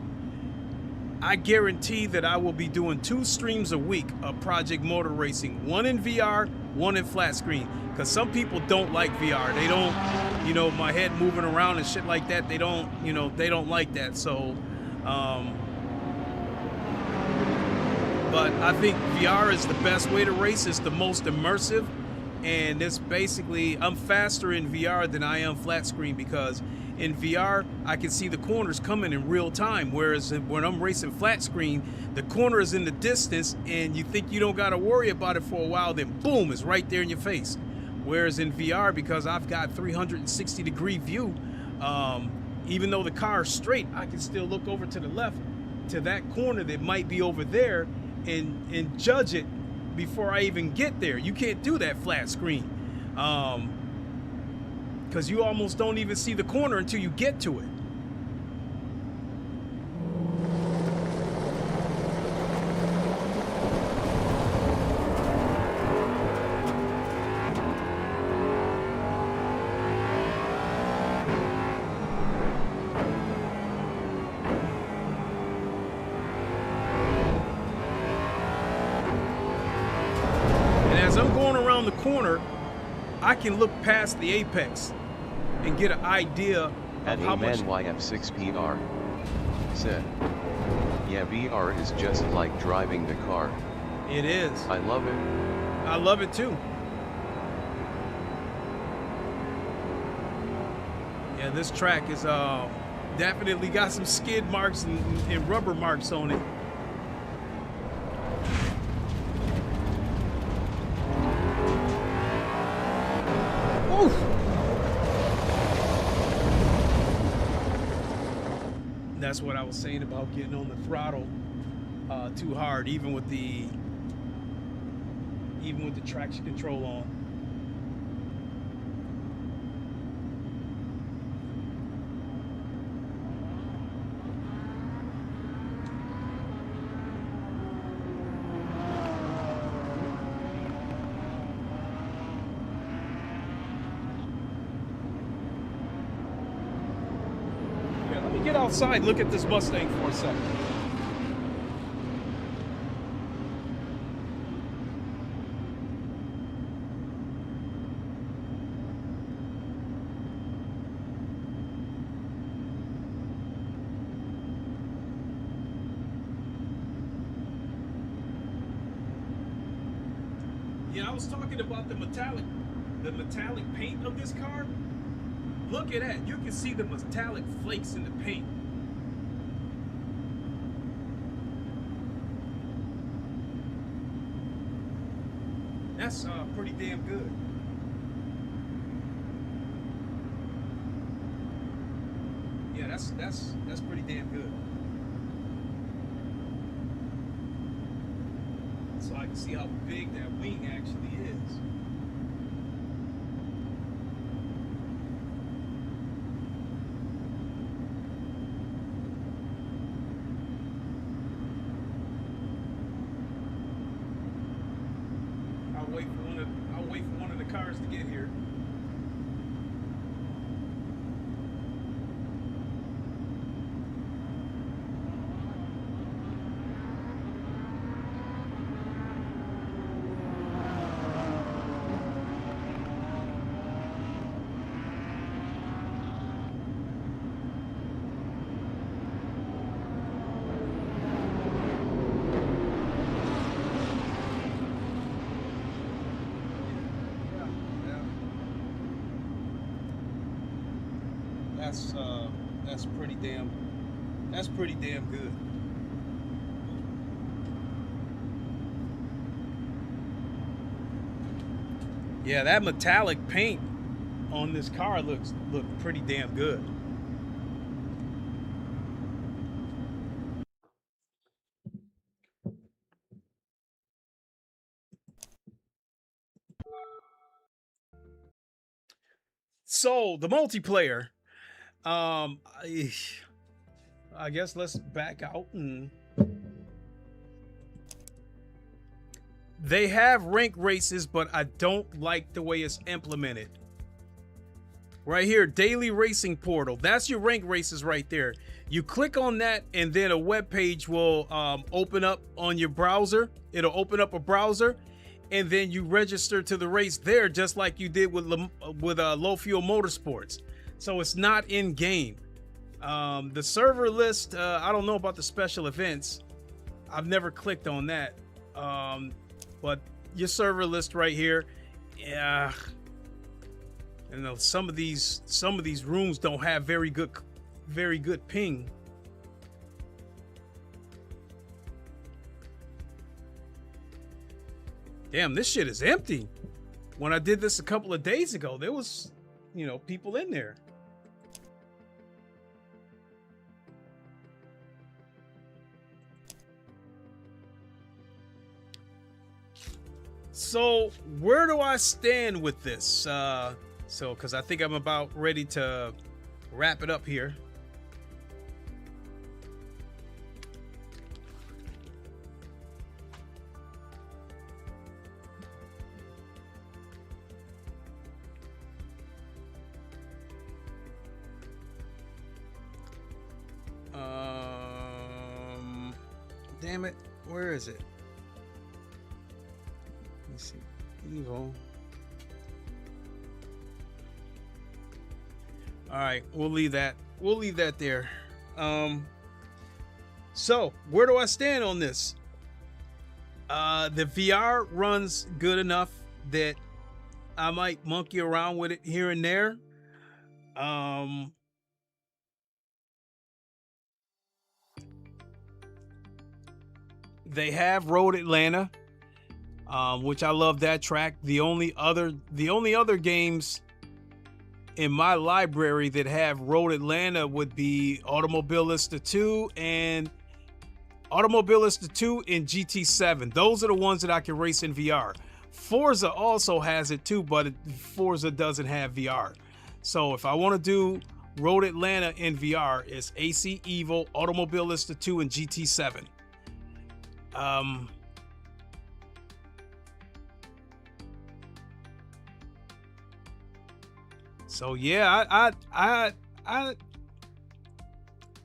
I guarantee that I will be doing 2 streams a week of Project Motor Racing, one in VR, one in flat screen, because some people don't like VR. They don't, you know, my head moving around and shit like that, they don't, you know, they don't like that. So but I think VR is the best way to race. It's the most immersive, and it's basically, I'm faster in VR than I am flat screen, because in VR I can see the corners coming in real time, whereas when I'm racing flat screen, the corner is in the distance and you think you don't got to worry about it for a while, then boom, it's right there in your face. Whereas in VR, because I've got 360-degree view, even though the car is straight, I can still look over to the left to that corner that might be over there and judge it before I even get there. You can't do that flat screen, because you almost don't even see the corner until you get to it. Corner, I can look past the apex and get an idea of how much. YF6PR said, yeah, VR is just like driving the car. It is. I love it. I love it too. Yeah, this track is definitely got some skid marks and rubber marks on it. That's what I was saying about getting on the throttle too hard, even with the traction control on. get outside, look at this Mustang for a second. Yeah, I was talking about the metallic paint of this car. Look at that. You can see the metallic flakes in the paint. That's pretty damn good. Yeah, that's pretty damn good. So I can see how big that wing actually is. I'll wait for one of the cars to get here. That's pretty damn good. Yeah, that metallic paint on this car look pretty damn good. So the multiplayer, I guess let's back out, and they have rank races, but I don't like the way it's implemented. Right here, daily racing portal. That's your rank races right there. You click on that, and then a web page will open up on your browser. It'll open up a browser, and then you register to the race there, just like you did with Low Fuel Motorsports. So it's not in game. The server list, I don't know about the special events. I've never clicked on that. But your server list right here, yeah. You know, some of these rooms don't have very good ping. Damn, this shit is empty. When I did this a couple of days ago, there was, you know, people in there. So where do I stand with this? Because I think I'm about ready to wrap it up here. Damn it, where is it? Let's see, EVO. All right, we'll leave that. We'll leave that there. So where do I stand on this? The VR runs good enough that I might monkey around with it here and there. They have Road Atlanta, which I love that track. The only other games in my library that have Road Atlanta would be Automobilista 2 and GT7. Those are the ones that I can race in VR. Forza also has it too, but Forza doesn't have VR. So if I want to do Road Atlanta in VR, it's AC Evo, Automobilista 2, and GT7. So yeah,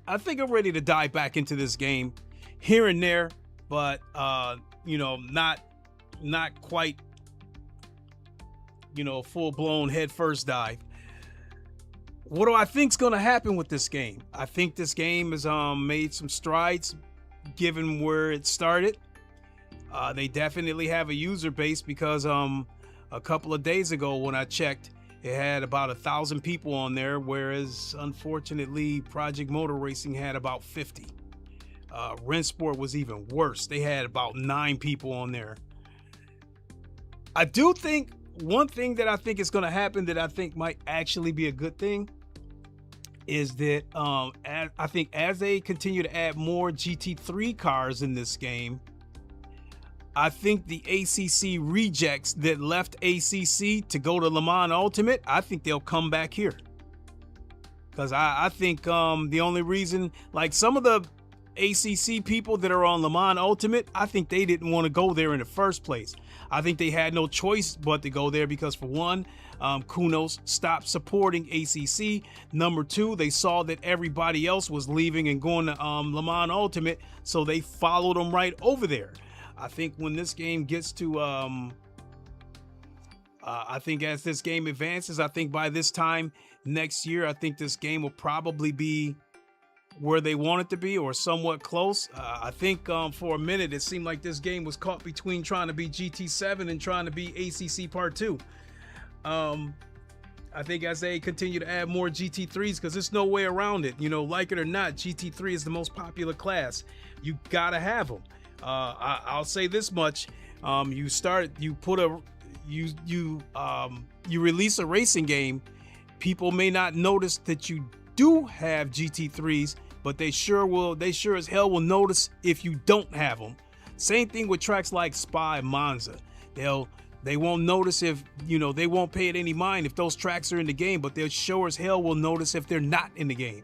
I think I'm ready to dive back into this game here and there, but you know, not quite, you know, full-blown head-first dive. What do I think's going to happen with this game? I think this game has made some strides given where it started. They definitely have a user base because a couple of days ago when I checked, it had about 1,000 people on there, whereas unfortunately Project Motor Racing had about 50. Rennsport was even worse. They had about 9 people on there. I do think one thing that I think is going to happen that I think might actually be a good thing is that I think as they continue to add more GT3 cars in this game, I think the ACC rejects that left ACC to go to Le Mans Ultimate, I think they'll come back here. Because I think the only reason, like some of the ACC people that are on Le Mans Ultimate, I think they didn't want to go there in the first place. I think they had no choice but to go there because, for one, Kunos stopped supporting ACC. Number two, they saw that everybody else was leaving and going to Le Mans Ultimate, so they followed them right over there. I think when this game gets to, I think as this game advances, I think by this time next year, I think this game will probably be where they want it to be or somewhat close. I think for a minute, it seemed like this game was caught between trying to be GT7 and trying to be ACC Part 2. I think as they continue to add more GT3s, because there's no way around it, you know, like it or not, GT3 is the most popular class. You gotta have them. I'll say this much: you release a racing game, people may not notice that you do have GT3s, but they sure as hell will notice if you don't have them. Same thing with tracks like Spa and Monza. They won't notice if, you know, they won't pay it any mind if those tracks are in the game, but they sure as hell will notice if they're not in the game.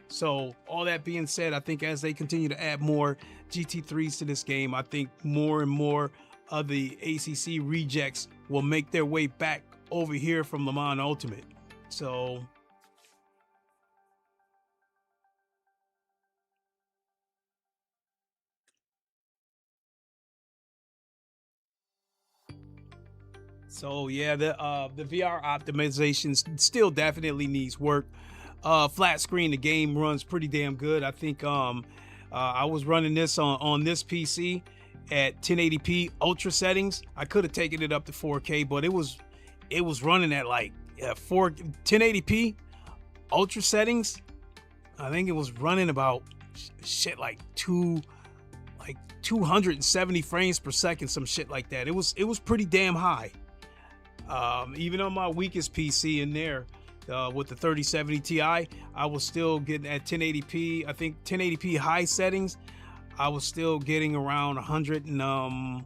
So all that being said, I think as they continue to add more GT3s to this game, I think more and more of the ACC rejects will make their way back over here from Le Mans Ultimate. So yeah, the VR optimization still definitely needs work. Flat screen, the game runs pretty damn good. I think I was running this on this PC at 1080p ultra settings. I could have taken it up to 4K, but it was running at like 1080p ultra settings. I think it was running about shit like 270 frames per second, some shit like that. It was pretty damn high. Even on my weakest PC in there, with the 3070 Ti, I was still getting at 1080p. I think 1080p high settings, I was still getting around 100 and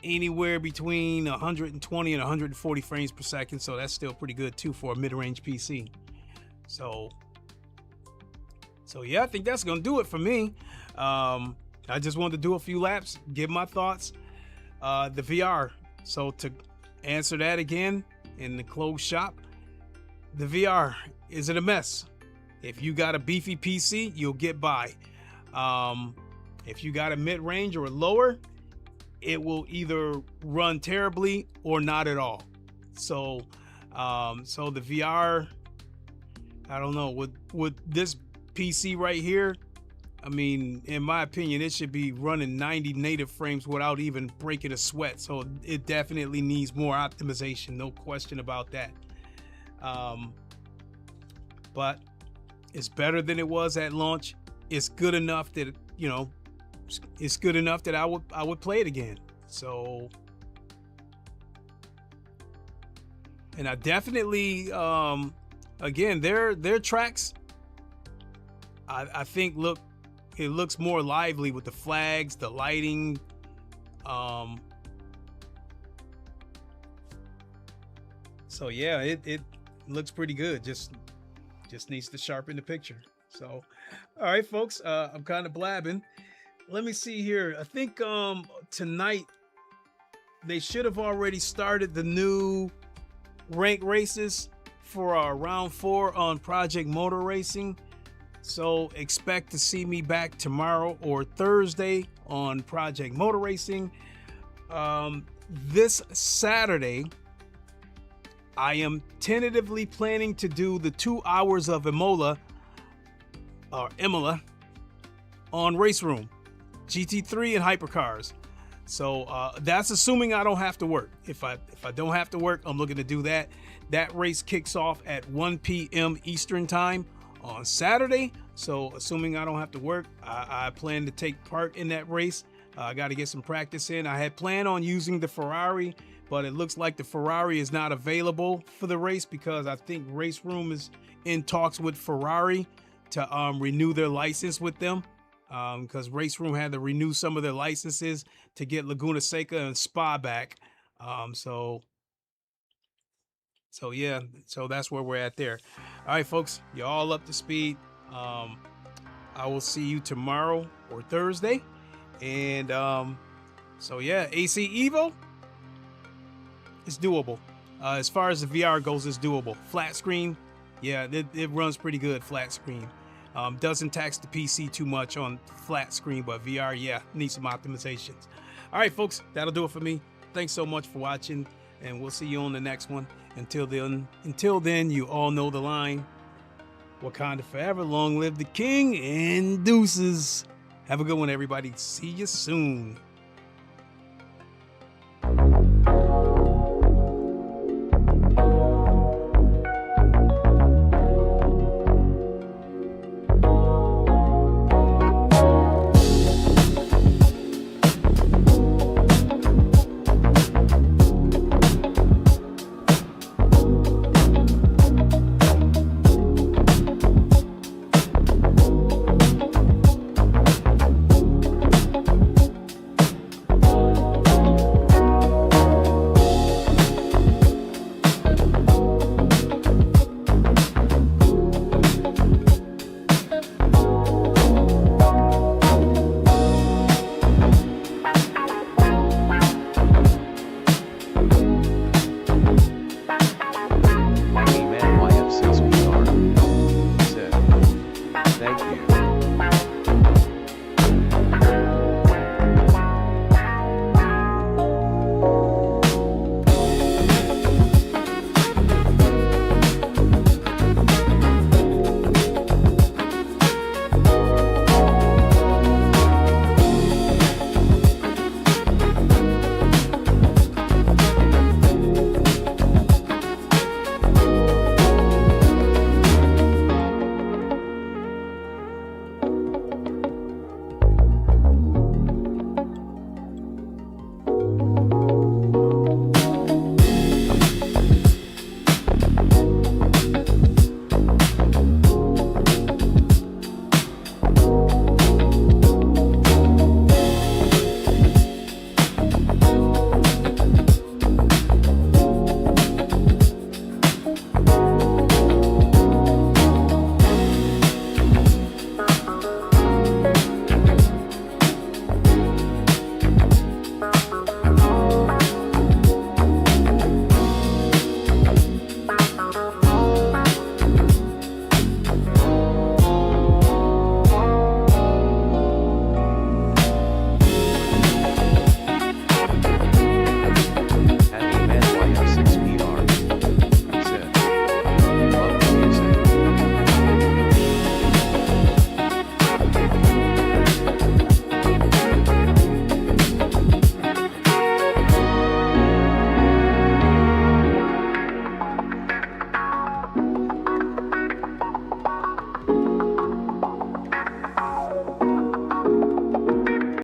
anywhere between 120 and 140 frames per second. So that's still pretty good too for a mid-range PC. So yeah, I think that's gonna do it for me. I just wanted to do a few laps, give my thoughts. The VR. So to answer that again in the closed shop, the VR, is it a mess? If you got a beefy PC, you'll get by. If you got a mid-range or lower, it will either run terribly or not at all. So the VR, I don't know, with this PC right here, I mean, in my opinion, it should be running 90 native frames without even breaking a sweat. So it definitely needs more optimization, no question about that. But it's better than it was at launch. It's good enough that, you know, it's good enough that I would play it again. So, and I definitely, again, their tracks, I think it looks more lively with the flags, the lighting. So yeah, it looks pretty good. Just needs to sharpen the picture. So, all right, folks, I'm kind of blabbing. Let me see here. I think tonight they should have already started the new rank races for round 4 on Project Motor Racing. So expect to see me back tomorrow or Thursday on Project Motor Racing. This Saturday, I am tentatively planning to do the 2 hours of Imola on Race Room, GT3 and hypercars. So that's assuming I don't have to work. If I don't have to work, I'm looking to do that. That race kicks off at 1 p.m. Eastern time on Saturday. So assuming I don't have to work, I plan to take part in that race. I got to get some practice in. I had planned on using the Ferrari, but it looks like the Ferrari is not available for the race because I think Race Room is in talks with Ferrari to renew their license with them, because Race Room had to renew some of their licenses to get Laguna Seca and Spa back. So yeah, so that's where we're at there. All right, folks, you're all up to speed. I will see you tomorrow or Thursday. And so yeah, AC Evo, it's doable. As far as the VR goes, it's doable. Flat screen, yeah, it runs pretty good flat screen. Doesn't tax the PC too much on flat screen, but VR, yeah, needs some optimizations. All right, folks, that'll do it for me. Thanks so much for watching, and we'll see you on the next one. Until then, you all know the line. Wakanda forever, long live the king, and deuces. Have a good one, everybody. See you soon.